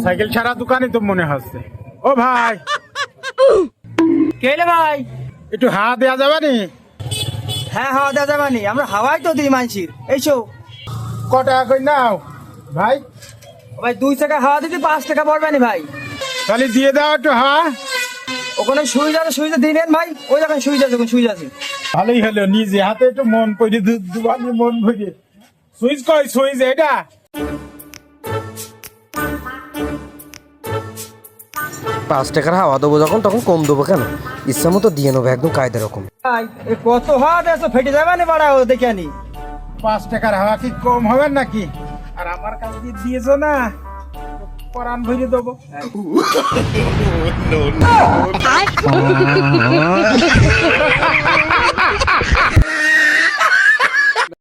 Cycle ছাড়া দোকানই তো মনে হচ্ছে। ও ভাই, কেলে ভাই? একটু হাওয়া দেওয়া যাবে নি? হ্যাঁ, হাওয়া দেওয়া যাবে নি, আমরা হাওয়াই তো দিই মানছির। এইসো ক টাকা করে নাও ভাই? ভাই 2 টাকা হাওয়া দিতে 5 টাকা পড়বে নি ভাই। তাহলে দিয়ে দাও একটু হাওয়া। ওখানে সুইচ আছে, সুইচে দিয়ে নেন ভাই। ওই দেখেন সুইচ আছে, ওখানে সুইচ আছে। ভালোই হলো, নিজে হাতে একটু মন পড়ে দুবানি মন ভরে। সুইচ কই? সুইচ এটা? 5 টাকার হাওয়া দেবো যখন, তখন কম দেবো কেন? ইচ্ছা মতো দিয়ে নেবো, একদম কায়দা রকম। ভাই এই কত হাওয়া দেছো, ফেটে যাবে না বাড়া, ও দেখে আনি। 5 টাকার হাওয়া কি কম হবে নাকি? আর আমার কাছে দিয়ে দিয়েছো না, পরান ভরে দেবো। No, no, no.